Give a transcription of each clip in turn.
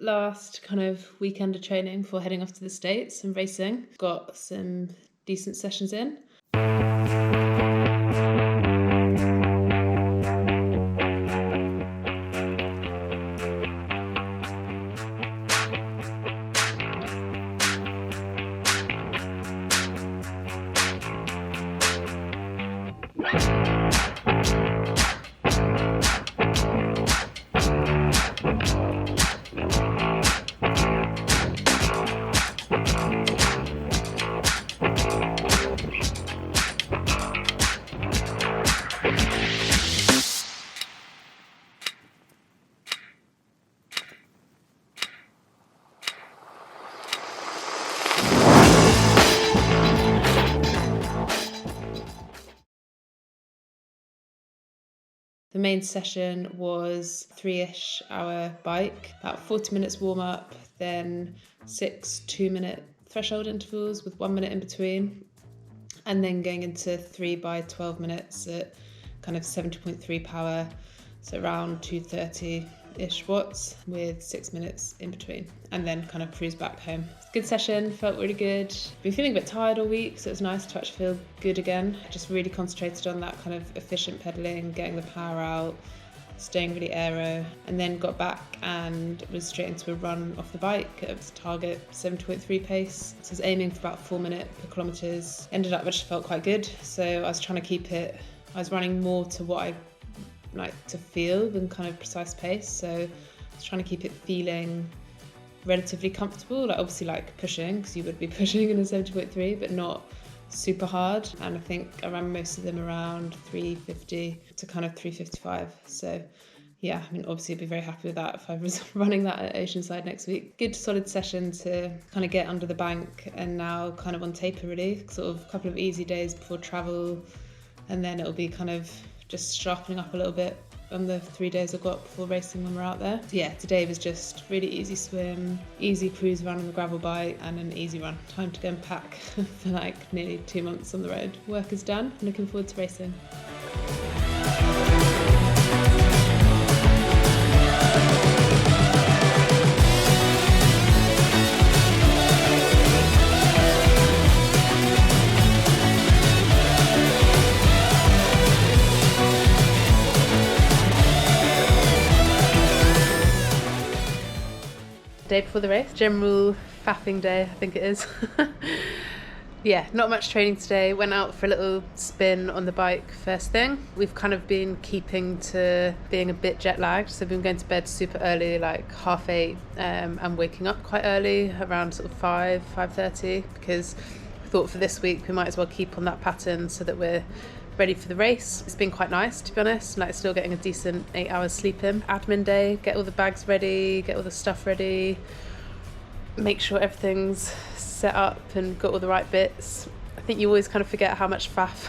last kind of weekend of training before heading off to the States and racing. Got some decent sessions in. The main session was 3-ish hour bike, about 40 minutes warm up, then 6 2-minute threshold intervals with 1 minute in between, and then going into 3 by 12 minutes at kind of 70.3 power, so around 230-ish watts with 6 minutes in between, and then kind of cruise back home. Good session, felt really good. Been feeling a bit tired all week, so it was nice to actually feel good again. Just really concentrated on that kind of efficient pedaling, getting the power out, staying really aero, and then got back and was straight into a run off the bike at target 7.3 pace. So I was aiming for about 4 minutes per kilometres. Ended up, I just felt quite good. So I was trying to keep it, I was running more to what I like to feel than kind of precise pace. So I was trying to keep it feeling relatively comfortable, like obviously like pushing, because you would be pushing in a 70.3, but not super hard. And I think I ran most of them around 350 to kind of 355. So yeah, I mean, obviously I'd be very happy with that if I was running that at Oceanside next week. Good solid session to kind of get under the bank, and now kind of on taper really, sort of a couple of easy days before travel, and then it'll be kind of just sharpening up a little bit on the 3 days I've got before racing when we're out there. So yeah, today was just really easy swim, easy cruise around on the gravel bike, and an easy run. Time to go and pack for like nearly 2 months on the road. Work is done. I'm looking forward to racing. Day before the race, general faffing day, I think it is. Yeah, not much training today. Went out for a little spin on the bike first thing. We've kind of been keeping to being a bit jet lagged, so we've been going to bed super early, like 8:30, and waking up quite early, around sort of 5:30, because I thought for this week we might as well keep on that pattern so that we're ready for the race. It's been quite nice, to be honest, like still getting a decent 8 hours sleep in. Admin day, get all the bags ready, get all the stuff ready, make sure everything's set up and got all the right bits. I think you always kind of forget how much faff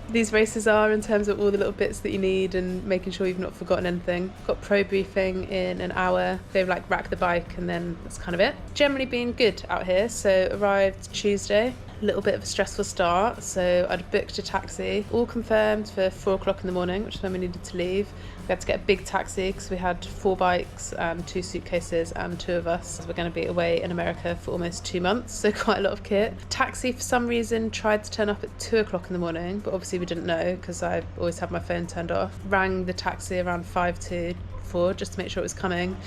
these races are in terms of all the little bits that you need and making sure you've not forgotten anything. Got pro briefing in an hour. They've like racked the bike and then that's kind of it. Generally been good out here. So arrived Tuesday. A little bit of a stressful start, so I'd booked a taxi, all confirmed for 4 o'clock in the morning, which is when we needed to leave. We had to get a big taxi because we had 4 bikes and 2 suitcases and 2 of us. We're going to be away in America for almost 2 months, so quite a lot of kit. Taxi for some reason tried to turn up at 2 o'clock in the morning, but obviously we didn't know because I always have my phone turned off. Rang the taxi around 5 to 4 just to make sure it was coming.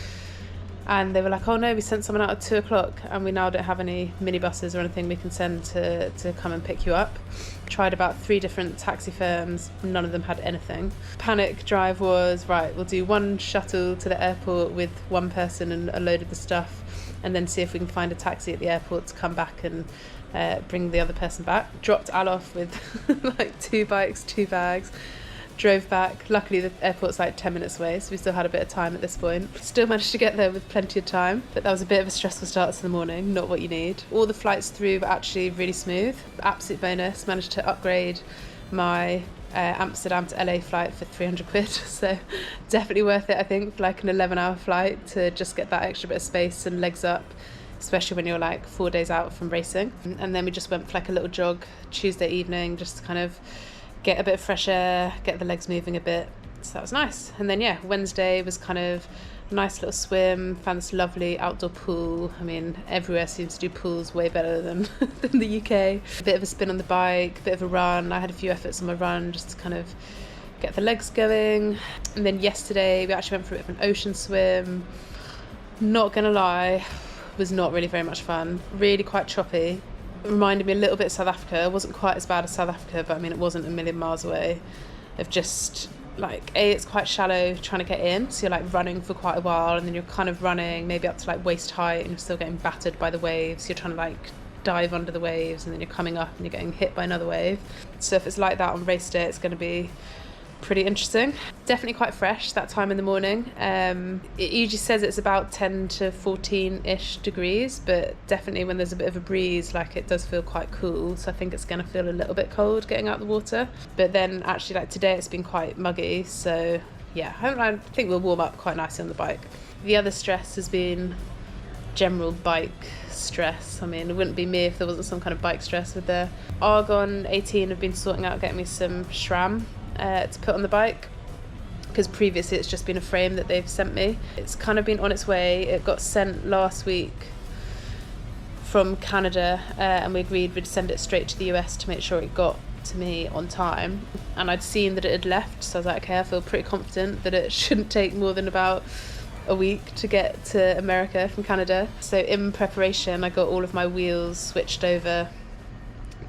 And they were like, oh no, we sent someone out at 2 o'clock and we now don't have any minibuses or anything we can send to come and pick you up. Tried about 3 different taxi firms, none of them had anything. Panic drive was, right, we'll do 1 shuttle to the airport with 1 person and a load of the stuff, and then see if we can find a taxi at the airport to come back and bring the other person back. Dropped Al off with like 2 bikes, 2 bags. Drove back. Luckily the airport's like 10 minutes away, so we still had a bit of time at this point. Still managed to get there with plenty of time, but that was a bit of a stressful start to the morning, not what you need. All the flights through were actually really smooth. Absolute bonus. Managed to upgrade my Amsterdam to LA flight for 300 quid, so definitely worth it, I think, for like an 11-hour flight to just get that extra bit of space and legs up, especially when you're like 4 days out from racing. And then we just went for like a little jog Tuesday evening, just to kind of get a bit of fresh air, get the legs moving a bit. So that was nice. And then yeah, Wednesday was kind of Nice little swim, found this lovely outdoor pool. I mean, everywhere seems to do pools way better than, than the UK. A bit of a spin on the bike, a bit of a run. I had a few efforts on my run just to kind of get the legs going. And then yesterday we actually went for a bit of an ocean swim. Not gonna lie, was not really very much fun. Really quite choppy. It reminded me a little bit of South Africa. It wasn't quite as bad as South Africa, but I mean, it wasn't a million miles away. Of just like, it's quite shallow trying to get in, so you're like running for quite a while, and then you're kind of running maybe up to like waist height, and you're still getting battered by the waves. You're trying to like dive under the waves, and then you're coming up and you're getting hit by another wave. So if it's like that on race day, it's going to be pretty interesting. Definitely quite fresh that time in the morning. It usually says it's about 10 to 14-ish degrees, but definitely when there's a bit of a breeze, like, it does feel quite cool. So I think it's going to feel a little bit cold getting out the water. But then actually, like today, it's been quite muggy. So yeah, I think we'll warm up quite nicely on the bike. The other stress has been general bike stress. I mean, it wouldn't be me if there wasn't some kind of bike stress. With the Argon 18 have been sorting out getting me some SRAM to put on the bike, because previously it's just been a frame that they've sent me. It's kind of been on its way. It got sent last week from Canada, and we agreed we'd send it straight to the US to make sure it got to me on time. And I'd seen that it had left, so I was like, okay, I feel pretty confident that it shouldn't take more than about a week to get to America from Canada. So in preparation, I got all of my wheels switched over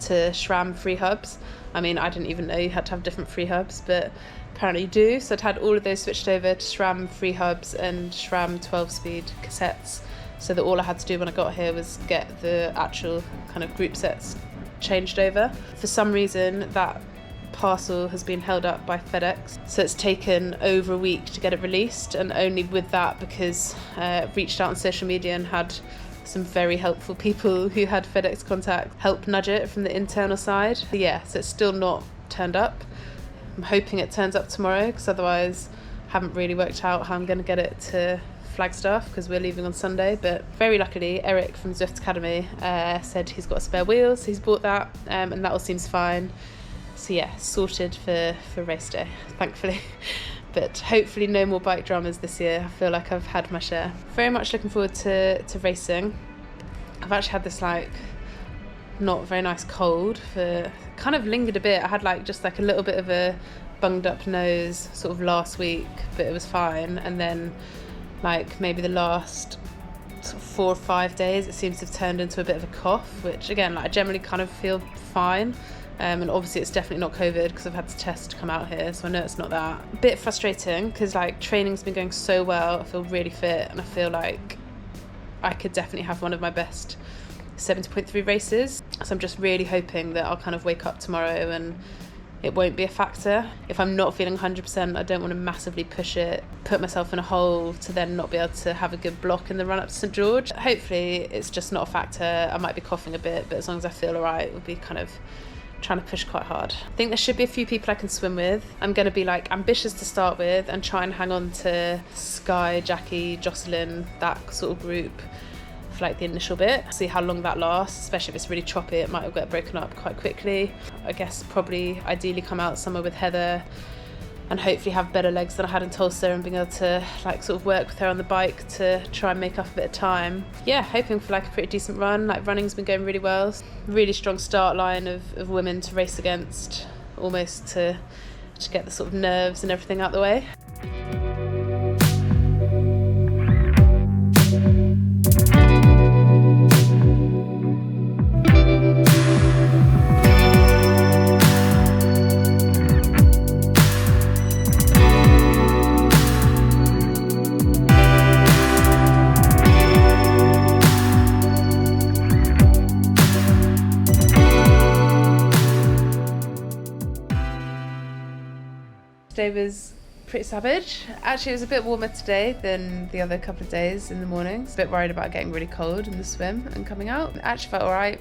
to SRAM free hubs. I mean, I didn't even know you had to have different free hubs, but apparently you do. So I'd had all of those switched over to SRAM free hubs and SRAM 12-speed cassettes, so that all I had to do when I got here was get the actual kind of group sets changed over. For some reason, that parcel has been held up by FedEx, so it's taken over a week to get it released, and only with that because I reached out on social media and had some very helpful people who had FedEx contact help nudge it from the internal side. But yeah, so it's still not turned up. I'm hoping it turns up tomorrow, because otherwise I haven't really worked out how I'm going to get it to Flagstaff, because we're leaving on Sunday. But very luckily, Eric from Zwift Academy said he's got spare wheels, so he's bought that, and that all seems fine. So yeah, sorted for race day, thankfully. But hopefully no more bike dramas this year. I feel like I've had my share. Very much looking forward to racing. I've actually had this like not very nice cold for kind of lingered a bit. I had like just like a little bit of a bunged up nose sort of last week, but it was fine. And then like maybe the last sort of 4 or 5 days, it seems to have turned into a bit of a cough, which again, like I generally kind of feel fine. And obviously it's definitely not COVID, because I've had the test to come out here, so I know it's not that. A bit frustrating, because like training's been going so well. I feel really fit, and I feel like I could definitely have one of my best 70.3 races. So I'm just really hoping that I'll kind of wake up tomorrow and it won't be a factor. If I'm not feeling 100%, I don't want to massively push it, put myself in a hole to then not be able to have a good block in the run up to St George. Hopefully it's just not a factor. I might be coughing a bit, but as long as I feel all right, we'll be kind of trying to push quite hard. I think there should be a few people I can swim with. I'm going to be like ambitious to start with and try and hang on to Sky, Jackie, Jocelyn, that sort of group for like the initial bit. See how long that lasts, especially if it's really choppy. It might get broken up quite quickly. I guess probably ideally come out somewhere with Heather and hopefully have better legs than I had in Tulsa, and being able to like sort of work with her on the bike to try and make up a bit of time. Yeah, hoping for like a pretty decent run. Like running's been going really well. Really strong start line of women to race against, almost to get the sort of nerves and everything out the way. Today was pretty savage. Actually, it was a bit warmer today than the other couple of days in the mornings. A bit worried about getting really cold in the swim and coming out. It actually felt alright.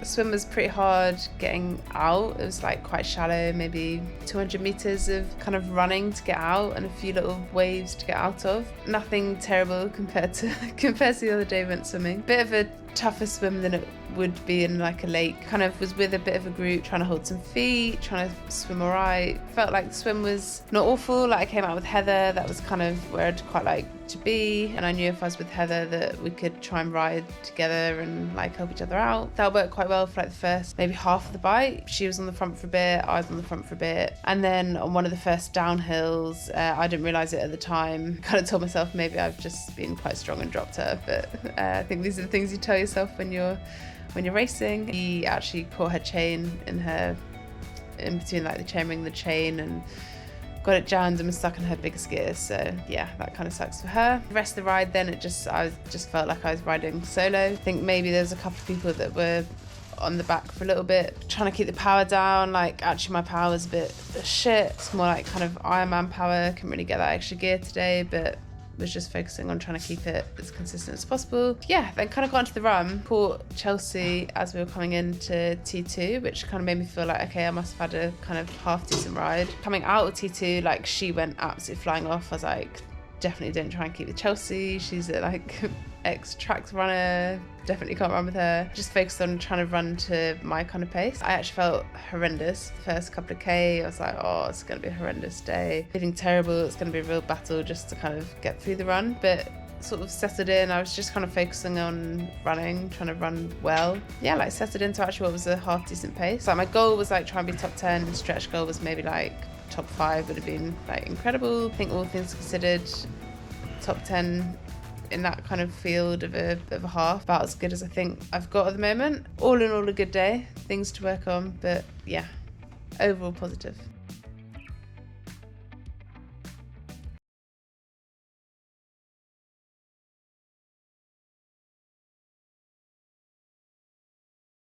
The swim was pretty hard getting out. It was like quite shallow, maybe 200 meters of kind of running to get out and a few little waves to get out of. Nothing terrible compared to the other day we went swimming. Bit of a tougher swim than it would be in like a lake. Kind of was with a bit of a group, trying to hold some feet, trying to swim alright. Felt like the swim was not awful. Like I came out with Heather, that was kind of where I'd quite like to be, and I knew if I was with Heather that we could try and ride together and like help each other out. That worked quite well for like the first maybe half of the bike. She was on the front for a bit, I was on the front for a bit, and then on one of the first downhills, I didn't realise it at the time, kind of told myself maybe I've just been quite strong and dropped her, but I think these are the things you tell yourself when you're racing. He actually caught her chain in between like the chainring and the chain, and got it jammed and was stuck in her biggest gear, so yeah, that kind of sucks for her. The rest of the ride then, I just felt like I was riding solo. I think maybe there was a couple of people that were on the back for a little bit, trying to keep the power down. Like actually my power was a bit shit. It's more like kind of Ironman power. Couldn't really get that extra gear today, but was just focusing on trying to keep it as consistent as possible. Yeah, then kind of got into the run, caught Chelsea as we were coming into T2, which kind of made me feel like, okay, I must have had a kind of half decent ride. Coming out of T2, like she went absolutely flying off. I was like, definitely don't try and keep with Chelsea. She's a like ex-track runner, definitely can't run with her. Just focused on trying to run to my kind of pace. I actually felt horrendous the first couple of K. I was like, oh, it's gonna be a horrendous day. Feeling terrible, it's gonna be a real battle just to kind of get through the run. But sort of settled in. I was just kind of focusing on running, trying to run well. Yeah, like settled into actually what was a half decent pace. Like my goal was like try and be top 10, and stretch goal was maybe like top 5 would have been like incredible. I think all things considered, top 10 in that kind of field of a half, about as good as I think I've got at the moment. All in all, a good day, things to work on, but yeah, overall positive.